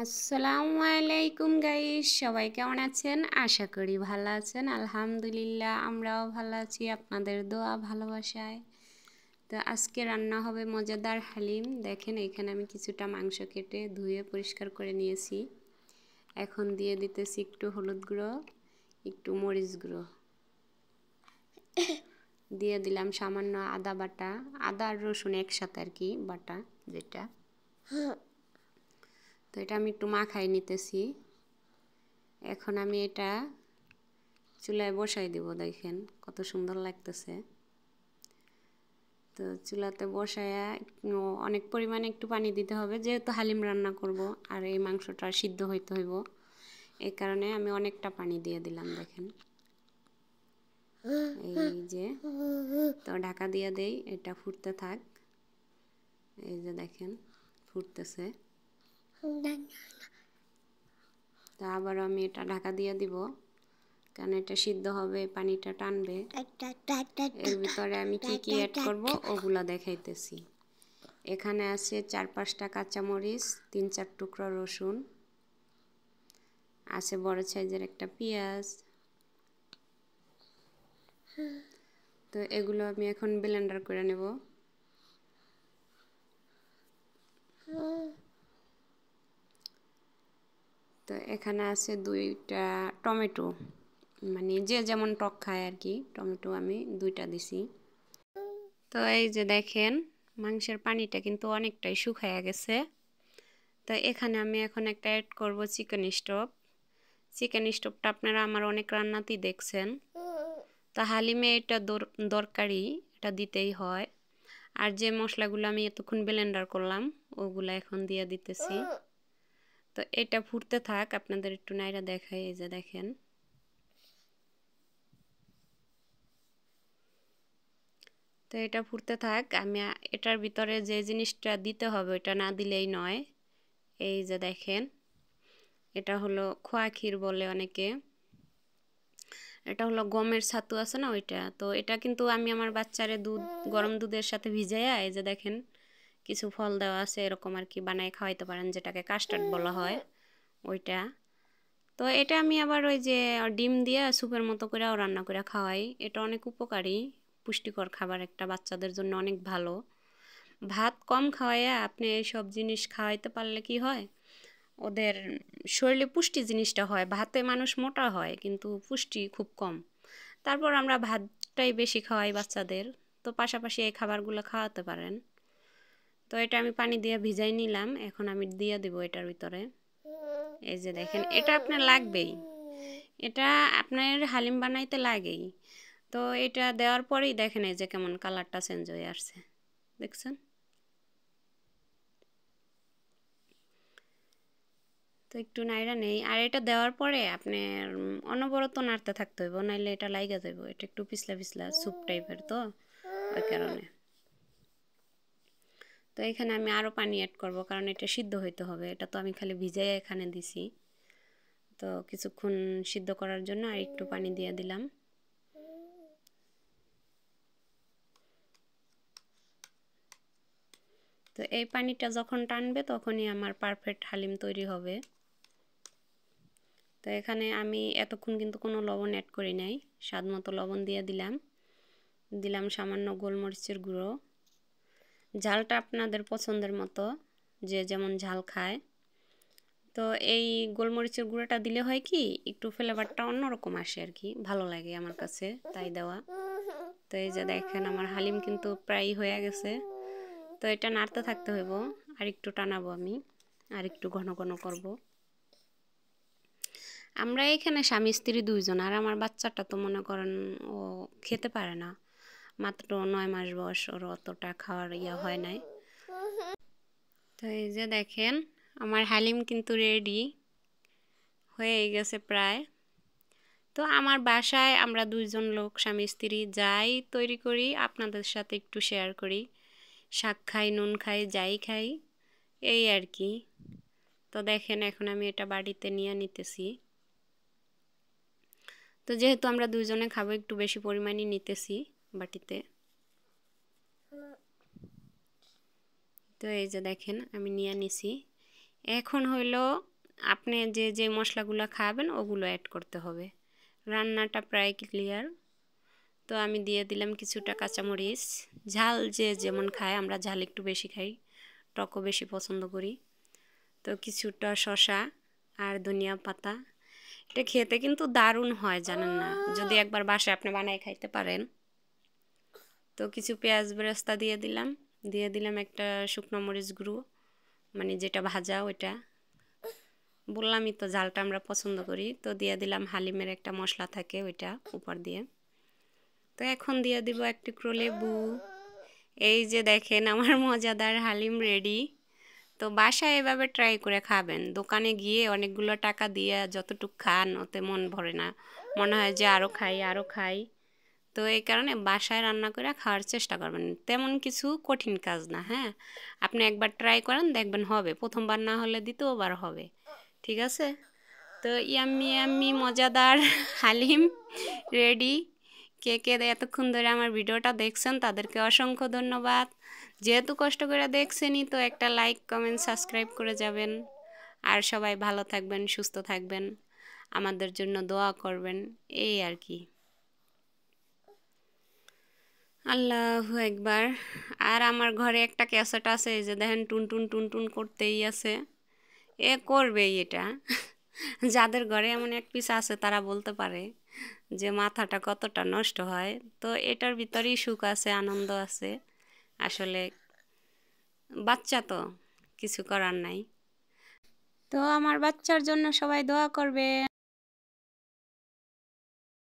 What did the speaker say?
আসসালামু আলাইকুম গাইস, সবাই কেমন আছেন? আশা করি ভালো আছেন। আলহামদুলিল্লাহ, আমরাও ভালো আছি আপনাদের দোয়া ভালোবাসায়। তো আজকে রান্না হবে মজাদার হালিম। দেখেন, এখানে আমি কিছুটা মাংস কেটে ধুয়ে পরিষ্কার করে নিয়েছি। এখন দিয়ে দিতেছি একটু হলুদ গুঁড়ো, একটু মরিচ গুঁড়ো, দিয়ে দিলাম সামান্য আদা বাটা, আদা আর রসুন একসাথে আর কি বাটা যেটা। তো এটা আমি একটু মাখাই নিতেছি। এখন আমি এটা চুলায় বসাই দিব। দেখেন কত সুন্দর লাগতেছে। তো চুলাতে বসায়া অনেক পরিমাণে একটু পানি দিতে হবে, যেহেতু হালিম রান্না করব আর এই মাংসটা সিদ্ধ হইতে হইব, এই কারণে আমি অনেকটা পানি দিয়ে দিলাম। দেখেন এই যে, তো ঢাকা দিয়ে দেই, এটা ফুটতে থাক। এই যে দেখেন ফুটতেছে। তো আবার আমি এটা ঢাকা দিয়ে দিব, কারণ এটা সিদ্ধ হবে, পানিটা টানবে। এর ভিতরে আমি কি কি অ্যাড করব ওগুলা দেখাইতেছি। এখানে আছে 4-5টা কাঁচামরিচ, 3-4 টুকরা রসুন, আছে বড় সাইজের একটা পেঁয়াজ। তো এগুলো আমি এখন ব্লেন্ডার করে নেব। তো এখানে আছে 2টা টমেটো, মানে যে যেমন টক খায় আর কি, টমেটো আমি 2টা দিছি। তো এই যে দেখেন মাংসের পানিটা কিন্তু অনেকটাই শুকায়া গেছে। তো এখানে আমি এখন একটা অ্যাড করব চিকেন স্টক। চিকেন স্টকটা আপনারা আমার অনেক রান্নাতেই দেখছেন। তো হালিমে এটা দরকারি, এটা দিতেই হয়। আর যে মশলাগুলো আমি এতক্ষণ ব্লেন্ডার করলাম ওগুলো এখন দিয়ে দিতেছি। তো এটা ফুটতে থাক, আপনাদের একটু নাইরা দেখাই। এই যে দেখেন, তো এটা ফুটতে থাক। আমি এটার ভিতরে যে জিনিসটা দিতে হবে ওটা না দিলেই নয়। এই যে দেখেন, এটা হলো খোয়া ক্ষীর বলে অনেকে, এটা হলো গমের ছাতু আছে না ওইটা। তো এটা কিন্তু আমি আমার বাচ্চারে গরম দুধের সাথে ভিজাইয়া, এই যে দেখেন কিছু ফল দেওয়া আছে, এরকম আর কি বানায় খাওয়াইতে পারেন, যেটাকে কাস্টার্ড বলা হয় ওইটা। তো এটা আমি আবার ওই যে ডিম দিয়ে স্যুপের মতো করেও রান্না করে খাওয়াই। এটা অনেক উপকারী, পুষ্টিকর খাবার, একটা বাচ্চাদের জন্য অনেক ভালো। ভাত কম খাওয়াইয়া আপনি এইসব জিনিস খাওয়াইতে পারলে কি হয়, ওদের শরীরে পুষ্টি জিনিসটা হয়। ভাতে মানুষ মোটা হয় কিন্তু পুষ্টি খুব কম। তারপর আমরা ভাতটাই বেশি খাওয়াই বাচ্চাদের, তো পাশাপাশি এই খাবারগুলো খাওয়াতে পারেন। তো এটা আমি পানি দিয়ে ভিজাই নিলাম, এখন আমি দিয়ে দিব এটার ভিতরে। এই যে দেখেন, এটা আপনার লাগবেই, এটা আপনার হালিম বানাইতে লাগেই। তো এটা দেওয়ার পরেই দেখেন এই যে কেমন কালারটা চেঞ্জ হয়ে আসছে, দেখছেন? তো একটু নাইরা নেই। আর এটা দেওয়ার পরে আপনার অনবরত নাড়তে থাকতে হইব, নাইলে এটা লাইগা যাইব। এটা একটু পিছলা পিছলা স্যুপ টাইপের, তো ওই কারণে। তো এখানে আমি আরও পানি অ্যাড করব, কারণ এটা সিদ্ধ হইতে হবে। এটা তো আমি খালি ভিজাই এখানে দিছি, তো কিছুক্ষণ সিদ্ধ করার জন্য আর একটু পানি দিয়ে দিলাম। তো এই পানিটা যখন টানবে তখনই আমার পারফেক্ট হালিম তৈরি হবে। তো এখানে আমি এতক্ষণ কিন্তু কোনো লবণ অ্যাড করি নাই, স্বাদ মতো লবণ দিয়ে দিলাম সামান্য গোলমরিচের গুঁড়ো। ঝালটা আপনাদের পছন্দের মতো, যে যেমন ঝাল খায়। তো এই গোলমরিচের গুঁড়োটা দিলে হয় কি, একটু ফ্লেভারটা অন্যরকম আসে আর কি, ভালো লাগে আমার কাছে, তাই দেওয়া। তো এই যে দেখেন আমার হালিম কিন্তু প্রায় হয়ে গেছে। তো এটা নাড়তে থাকতে হইব, আর একটু টানাবো আমি, আর একটু ঘন ঘন করব। আমরা এখানে স্বামী স্ত্রী 2জন, আর আমার বাচ্চাটা তো মনে করেন ও খেতে পারে না, মাত্র 9 মাস বয়স, ওর অতটা খাওয়ার হয় নাই। তো এই যে দেখেন আমার হালিম কিন্তু রেডি হয়ে গেছে প্রায়। তো আমার বাসায় আমরা 2জন লোক স্বামী স্ত্রী যাই তৈরি করি, আপনাদের সাথে একটু শেয়ার করি। শাক খাই, নুন খাই, যাই খাই, এই আর কি। তো দেখেন এখন আমি এটা বাড়িতে নিয়ে নিতেছি। তো যেহেতু আমরা 2জনে খাবো, একটু বেশি পরিমাণে নিতেছি বাটিতে। তো এই যে দেখেন আমি নিয়ে নিছি। এখন হইলো আপনি যে যে মশলাগুলো খাবেন ওগুলো অ্যাড করতে হবে। রান্নাটা প্রায় ক্লিয়ার। তো আমি দিয়ে দিলাম কিছুটা কাঁচামরিচ। ঝাল যে যেমন খায়, আমরা ঝাল একটু বেশি খাই, টকও বেশি পছন্দ করি। তো কিছুটা শসা আর ধনিয়া পাতা। এটা খেতে কিন্তু দারুণ হয়, জানেন না? যদি একবার বাসায় আপনি বানায় খাইতে পারেন। তো কিছু পেঁয়াজ বেরেস্তা দিয়ে দিলাম একটা শুকনো মরিচ গুঁড়ো, মানে যেটা ভাজা ওইটা। বললামই তো ঝালটা আমরা পছন্দ করি। তো দিয়ে দিলাম হালিমের একটা মশলা থাকে ওইটা উপর দিয়ে। তো এখন দিয়ে দিব এক টুকরো লেবু। এই যে দেখেন আমার মজাদার হালিম রেডি। তো বাসায় এভাবে ট্রাই করে খাবেন। দোকানে গিয়ে অনেকগুলো টাকা দিয়ে যতটুকু খান ওতে মন ভরে না, মনে হয় যে আরও খাই। তো এই কারণে বাসায় রান্না করে খাওয়ার চেষ্টা করবেন। তেমন কিছু কঠিন কাজ না, হ্যাঁ। আপনি একবার ট্রাই করেন, দেখবেন হবে। প্রথমবার না হলে দ্বিতীয়বার হবে, ঠিক আছে? তো ইয়াম্মি মজাদার হালিম রেডি। কে কে এতক্ষণ ধরে আমার ভিডিওটা দেখছেন তাদেরকে অসংখ্য ধন্যবাদ। যেহেতু কষ্ট করে দেখছেনই, তো একটা লাইক কমেন্ট সাবস্ক্রাইব করে যাবেন। আর সবাই ভালো থাকবেন, সুস্থ থাকবেন, আমাদের জন্য দোয়া করবেন, এই আর কি। আল্লাহু একবার। আর আমার ঘরে একটা ক্যাসেট আছে, এই যে দেখেন টুন করতেই আছে। এ করবেই এটা। যাদের ঘরে এমন এক পিস আছে তারা বলতে পারে যে মাথাটা কতটা নষ্ট হয়। তো এটার ভিতরেই সুখ আছে, আনন্দ আছে। আসলে বাচ্চা তো, কিছু করার নাই। তো আমার বাচ্চার জন্য সবাই দোয়া করবে।